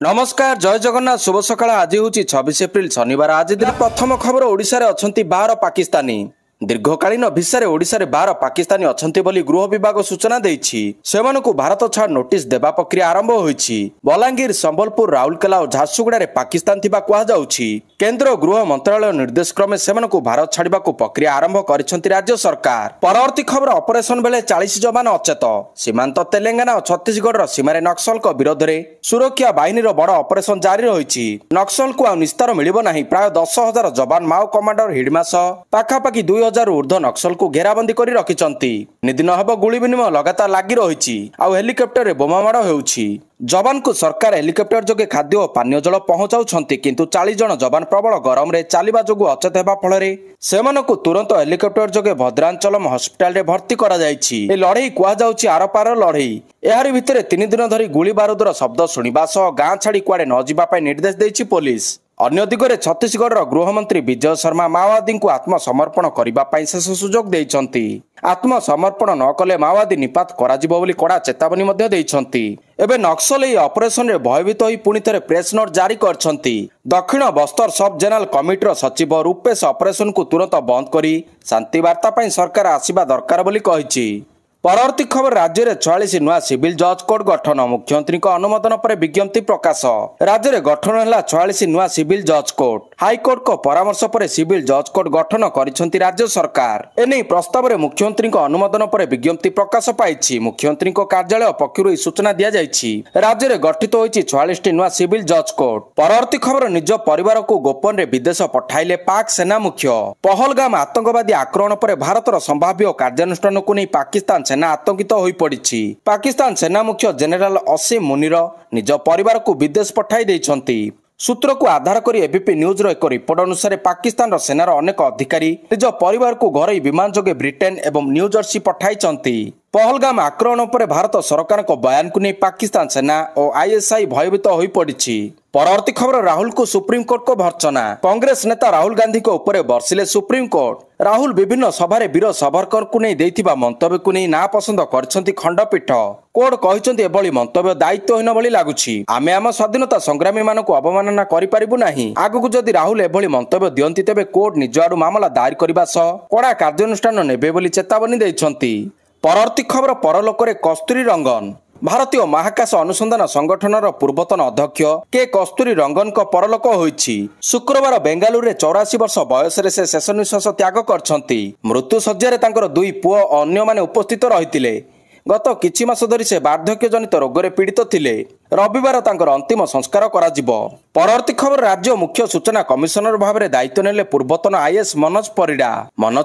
नमस्कार जय जगन्नाथ शुभ सकाळ आज हूँ 26 एप्रिल शनिवार आज दिन प्रथम खबर ओडिशा रे अछंती 12 पाकिस्तानी दीर्घकालीन भिसारे ओडिशा रे 12 पाकिस्तानी अछंती बोली गृह विभाग सूचना देछि सेमानकु भारत छाड़ नोटिस देबा प्रक्रिया आरंभ होईछि बलांगीर संबलपुर राउरकेला और झारसुगुड़ा रे पाकिस्तान थिबा कुहा जाउछि केंद्र गृह मंत्रालय निर्देश क्रमे सेमानकु भारत छाड़िबाकु प्रक्रिया आरंभ करिसंती राज्य सरकार परवर्ती खबर ऑपरेशन बेले 40 जवान अचेत सीमांत तेलंगाना और छत्तीसगढ़ रो सीमारे नक्सल को विरोध रे सुरक्षा बाहिनी रो बड़ ऑपरेशन जारी रहिछि नक्सल को आ निस्तार मिलिबो नाही प्राय 10,000 जवान माओ कमांडर हिडमा सह पाखापाखि 2,000 ऊर्ध्व नक्सल को घेराबंदी करी रखिचंती निदिन हब गुली विनिमय लगातार लागि रहिछि आ हेलिकॉप्टर रे बोमा माड़ हेउछि जवान को सरकार हेलिकॉप्टर जोगे खाद्य और पानीय जल पहुंचाउछंती किंतु 40 जन जवान प्रबल गरम रे चालिबा जोगु अचेत हेबा फଳରେ सेमानकु तुरंत हेलिकॉप्टर जोगे भद्रांचलम हॉस्पिटल रे भर्ती करा जायछि ए लढेई कुआ जाउछि आरपार लढेई एहारि भितरे 3 दिन धरि गुली बारूदर शब्द सुनिबा सह गां छाड़ी कुआडे न जिबा पय निर्देश देछि पुलिस अन्य दिगरे छत्तीसगढ़ गृहमंत्री विजय शर्मा माओवादी को आत्मसमर्पण करने शेष सुजोग देइछंती आत्मसमर्पण न कले माओवादी निपात कराजिबो बोली कड़ा चेतावनी मध्य देइछंती एबे नक्सल एई ऑपरेशन रे भयभीत होई पुणी थरे प्रेस नोट जारी करछंती दक्षिण बस्तर सब जनरल कमिटीर सचिव रूपेश ऑपरेशन को तुरंत बंद करी शांति वार्ता पई सरकार आसीबा दरकार बोली कहिछि परवर्ती खबर राज्य में 46 नुआ सिविल जज कोर्ट गठन मुख्यमंत्री अनुमोदन पर विज्ञप्ति प्रकाश राज्य में गठन है 46 नुआ सिविल जज कोर्ट हाईकोर्ट को परामर्श पर सिविल जज कोर्ट गठन करिसेंती राज्य सरकार एने प्रस्ताव में मुख्यमंत्री अनुमोदन पर विज्ञप्ति प्रकाश पाई मुख्यमंत्री कार्यालय पक्षर सूचना दि जाइए राज्य में गठित होती 46 नुआ सिविल जज कोर्ट परवर्ती खबर निज परिवार को गोपन रे विदेश पठाइले पाक सेना मुख्य पहलगाम आतंकवादी आक्रमण पर भारतर संभाव्य कार्यानुष्ठान को नहीं पाकिस्तान सेना आतंकित हो पड़ी पाकिस्तान सेना मुख्य जेनेराल असीम मुनिर निज परिवार को विदेश पठाई देइछंती सूत्र को आधार कर एबीपी न्यूज रो एक रिपोर्ट अनुसार पाकिस्तान सेनार अनेक अधिकारी निज परिवार को घर विमान जोगे ब्रिटेन एवं न्यू जर्सी पठाई पहलगाम आक्रमण पर भारत सरकार को बयान को नहीं पाकिस्तान सेना और आईएसआई भयभीत हो पड़ी परवर्ती खबर राहुल को सुप्रीम कोर्ट को भर्त्सना कांग्रेस नेता राहुल गांधी को ऊपर बर्षिले सुप्रीम कोर्ट राहुल विभिन्न सभारे वीर सावरकर को नहीं देइथिबा मंतव्य को नहीं ना पसंद करछंती खंडपीठ कोर्ट कहिसंती एभली मंतव्य दायित्वहीन भली लागुछि आमे आम स्वाधीनता संग्रामी मानकु अवमानना करि परिबु नाही आगु जदि राहुल एभली मंतव्य दियंती तेबे कोर्ट निज आडु मामला दायर करिबा सह कड़ा कार्यानुष्ठान नेबे बोली चेतावनी दैछंती परवर्ती खबर परलोकरे कस्तूरी रंगन भारतीय महाकाश अनुसंधान संगठन पूर्वतन अध्यक्ष के कस्तूरी रंगन को परलोक होईछि शुक्रवार बेंगालुरु रे 84 वर्ष बयस रे से शेष निश्वास त्याग करछंती मृत्यु सज्जारे तांकर दुई पुओ अन्य माने उपस्थित रहितिले गत किछि मास धरी से वार्धक्य जनित रोग रे पीड़ित थिले रविवार तांकर अंतिम संस्कार कराजिबो परवर्ती खबर राज्य मुख्य सूचना कमिशनर भाव में दायित्व नेले पूर्वतन आईएएस मनोज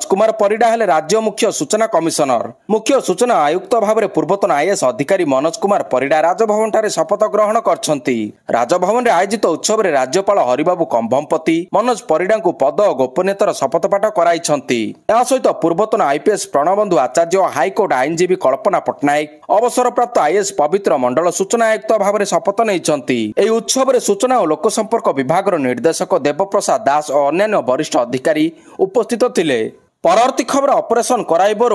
कुमार परिडा हेले राज्य मुख्य सूचना कमिशनर मुख्य सूचना आयुक्त भाव में पूर्वतन आईएएस अधिकारी मनोज कुमार परिडा राजभवन ठारे शपथ ग्रहण करछंती राजभवन रे आयोजित उत्सव रे राज्यपाल हरिबाबू कंभमपति मनोज परिडा को पद और गोपनीयतार शपथपाठ कराइछंती या सहित पूर्वतन आईपीएस प्रणबंधु आचार्य और हाईकोर्ट आईनजीवी कल्पना पट्टनायक अवसरप्राप्त आईएएस पवित्र मंडल सूचना आयुक्त भाव में शपथ नहीं उत्सव में सूचना और लोक संपर्क विभाग निर्देशक देवप्रसाद दास और अन्य वरिष्ठ अधिकारी उपस्थित थिले परवर्ती खबर ऑपरेशन कराइबो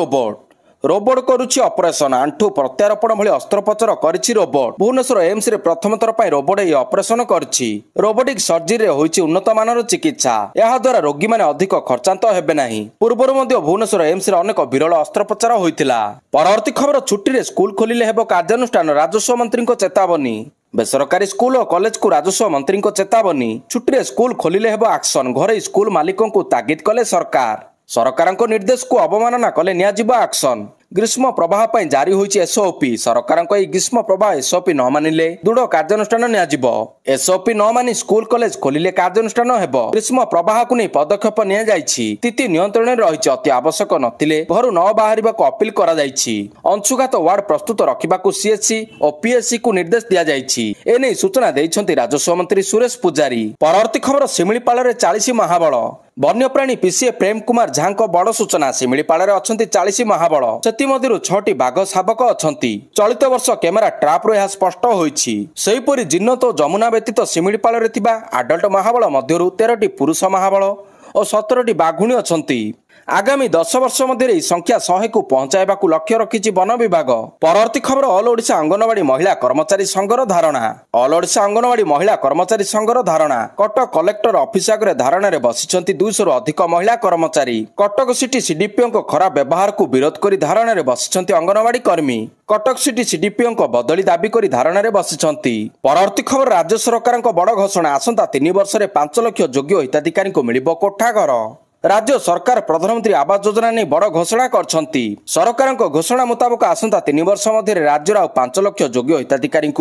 रोबोट करुछि ऑपरेशन आंठू प्रत्यारोपण भली अस्त्रोपचार करिछि रोबोट भुवनेश्वर एम्स रे प्रथम थर पई रोबोट ए ऑपरेशन करिछि रोबोटिक सर्जरी रे होइछि उन्नत मानर चिकित्सा एहा द्वारा रोगी माने अधिक खर्चांत हेबे नाही पूर्वरु मध्ये भुवनेश्वर एम्स रे अनेक विरल अस्त्रोपचार होइतिला परवर्ती खबर छुट्टी रे स्कूल खोलिले हेबो कार्यानुष्ठान राजस्व मंत्री को चेतावनी बेसरकारी स्कूल और कॉलेज को राजस्व मंत्री को चेतावनी छुट्टी रे स्कूल खोलिले हेबो एक्शन घरे स्कूल मालिकों को तागिद कले सरकार निर्देश को अवमानना कले नियाजिबो एक्शन ग्रीष्म प्रवाह पई जारी होइछि एसओपी सरकार ग्रीष्म प्रवाह एसओपी न मानिले दृढ़ कार्यानुष्ठान नियाजिबो एसओपी न मानि स्कूल कॉलेज खोलिले कार्यानुष्ठान हेबो ग्रीष्म प्रवाह को नहीं पदक्षेप निया जाइछि तिथि नियंत्रण रहिछि अति आवश्यक नथिले घरु न बाहरिबाको अपील करा जाइछि अंशुघात वार्ड प्रस्तुत रखिबाको सीएचसी और पीएससी को निर्देश दिया जाइछि एने सूचना दैछंती राजस्व मंत्री सुरेश पुजारी परवर्ती खबर शिमिलीपाल रे 40 महाबल वन्यप्राणी पीसीए प्रेम कुमार झांक बड़ सूचना शिमिलीपाल रे अछंती 40 महाबल मध्यरु 6टी बाघ शावक अछंती चलित वर्ष कैमेरा ट्राप रो यह स्पष्ट होईछि सेहिपरि जिन्नत और जमुना व्यतीत शिमिलीपाल रे थिबा आडल्ट महाबल मध्यरु 13टी पुरुष महाबल और 17टी बाघुणी अछंती आगामी 10 वर्ष मध्य ଏହି ସଂଖ୍ୟା 100 କୁ ପହଞ୍ଚାଇବାକୁ ଲକ୍ଷ୍ୟ ରଖିଛି ବନ ବିଭାଗ। ପରବର୍ତ୍ତୀ ଖବର ଅଲ୍ ଓଡ଼ିଶା ଅଙ୍ଗନବାଡି ମହିଳା କର୍ମଚାରୀ ସଂଘର ଧାରଣା। ଅଲ୍ ଓଡ଼ିଶା ଅଙ୍ଗନବାଡି ମହିଳା କର୍ମଚାରୀ ସଂଘର ଧାରଣା। କଟକ କଲେକ୍ଟର ଅଫିସ ଆଗରେ ଧାରଣାରେ ବସିଛନ୍ତି 200ରୁ ଅଧିକ ମହିଳା କର୍ମଚାରୀ। କଟକ ସିଟି ସିଡିପିଓଙ୍କ ଖରାପ ବ୍ୟବହାରକୁ ବିରୋଧ କରି ଧାରଣାରେ ବସିଛନ୍ତି ଅଙ୍ଗନବାଡି କର୍ମୀ। କଟକ ସିଟି ସିଡିପିଓଙ୍କ ବଦଳି ଦାବି କରି ଧାରଣାରେ ବସିଛନ୍ତି। ପରବର୍ତ୍ତୀ ଖବର ରାଜ୍ୟ ସରକାରଙ୍କ ବଡ଼ ଘୋଷଣା ଆସନ୍ତା 3 ବର୍ଷରେ 5 ଲକ୍ଷ ଯୋଗ୍ୟ ହିତାଧିକାରୀଙ୍କୁ ମିଳିବ କୋଠା ଘର। राज्य सरकार प्रधानमंत्री आवास योजना नहीं बड़ घोषणा करछंती। सरकारଙ୍କ घोषणा मुताबिक आसंता 3 वर्ष मध्य राज्यर 5 लाख योग्य हिताधिकारी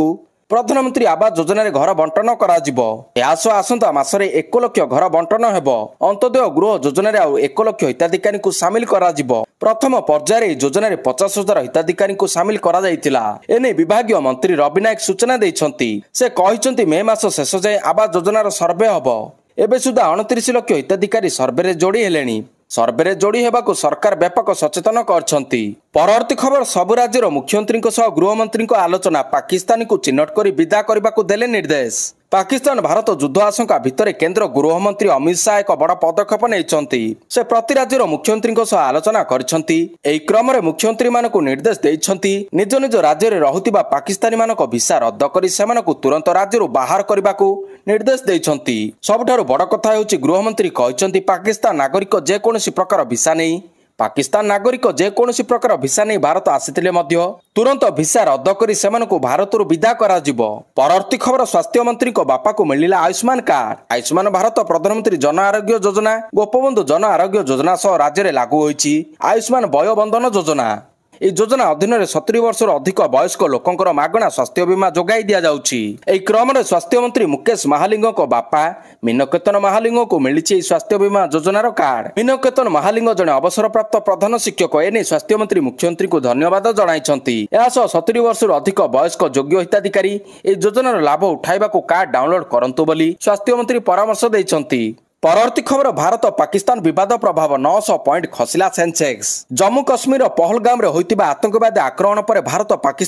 प्रधानमंत्री आवास योजना घर बंटन कराजिबो। यासह आसंता मासरे 1 लाख घर बंटन हेबो। अंत्योदय गृह योजना रे 1 लाख हिताधिकारी सामिल कराजिबो। प्रथम पर्यायर योजना रे 50,000 हिताधिकारी सामिल करा जायतिला। एने विभागीय मंत्री रवि नायक सूचना दैछंती। से कहिसंती मे मास शेष जाय आवास योजनार सर्वे हबो। एबे सुधा 29 लाख हिताधिकारी सर्वे जोड़ी हेलेनी। सर्वे जोड़ी हेबाकु सरकार व्यापक सचेतन करछंती। परवर्ती खबर सबु राज्यर मुख्यमंत्री गृहमंत्री आलोचना पाकिस्तानी को चिन्हट कर विदा करने देले निर्देश। पाकिस्तान भारत युद्ध आशंका भितर केंद्र गृहमंत्री अमित शाह एक बड़ पदक्षेप नहीं। से प्रति राज्यर मुख्यमंत्री आलोचना करछंती। एही क्रम रे मुख्यमंत्री मानकु निर्देश देइछंती निज निज राज्य रे रहुतिबा पाकिस्तानी मानक वीसा रद्द करी सेमानकु तुरंत राज्यरु बाहर करबाकू निर्देश देइछंती। सबठारु बड़ कथा हेउची गृहमंत्री कहिछंती पाकिस्तान नागरिक जे कोनोसी प्रकार वीसा नहीं पाकिस्तान नागरिक जे कोनोसी प्रकार वीसा नहीं भारत आसिथिले मध्य तुरंत वीसा रद्द करी सेमानकु भारतरु विदा कराजिबो। परवर्ती खबर स्वास्थ्य मंत्री को बापा को मिलिला आयुष्मान कार्ड। आयुष्मान भारत प्रधानमंत्री जन आरोग्य योजना गोपबंधु जन आरोग्य योजना सह राज्य में लागू होईची आयुष्मान वयोबंधन योजना। এই যোজনা অধীନରେ 70 ବର୍ଷର ଅଧିକ ବୟସ୍କ ଲୋକଙ୍କର ମାଗଣା ସ୍ୱାସ୍ଥ୍ୟ ବୀମା ଯୋଗାଇ ଦିଆଯାଉଛି। ଏହି କ୍ରମରେ ସ୍ୱାସ୍ଥ୍ୟ ମନ୍ତ୍ରୀ ମୁକେଶ ମହାଲିଙ୍ଗଙ୍କ ବାପା ମିନକେତନ ମହାଲିଙ୍ଗଙ୍କୁ ମିଳିଛି ଏହି ସ୍ୱାସ୍ଥ୍ୟ ବୀମା ଯୋଜନାର କାର୍ଡ। ମିନକେତନ ମହାଲିଙ୍ଗ ଜଣେ ଅବସରପ୍ରାପ୍ତ ପ୍ରଧାନ ଶିକ୍ଷକ। ଏନେଇ ସ୍ୱାସ୍ଥ୍ୟ ମନ୍ତ୍ରୀ ମୁଖ୍ୟମନ୍ତ୍ରୀଙ୍କୁ ଧନ୍ୟବାଦ ଜଣାଇଛନ୍ତି। ଏହାସହ 70 ବର୍ଷରୁ ଅଧିକ ବୟସ୍କ ଯୋଗ୍ୟ ହିତାଧିକାରୀ ଏହି ଯୋଜନାର ଲାଭ ଉଠାଇବାକୁ କାର୍ଡ ଡାଉନଲୋଡ୍ କରନ୍ତୁ ବୋଲି ସ୍ୱାସ୍ଥ୍ୟ ମନ୍ତ୍ରୀ ପରାମର୍ଶ ଦେଇଛନ୍ତି। परवर्ती खबर भारत पाकिस्तान विवाद प्रभाव 900 पॉइंट खसिला सेंसेक्स। जम्मू कश्मीर पहलगाम रे होइतिबा आतंकवादी आक्रमण पर भारत पाकिस्तान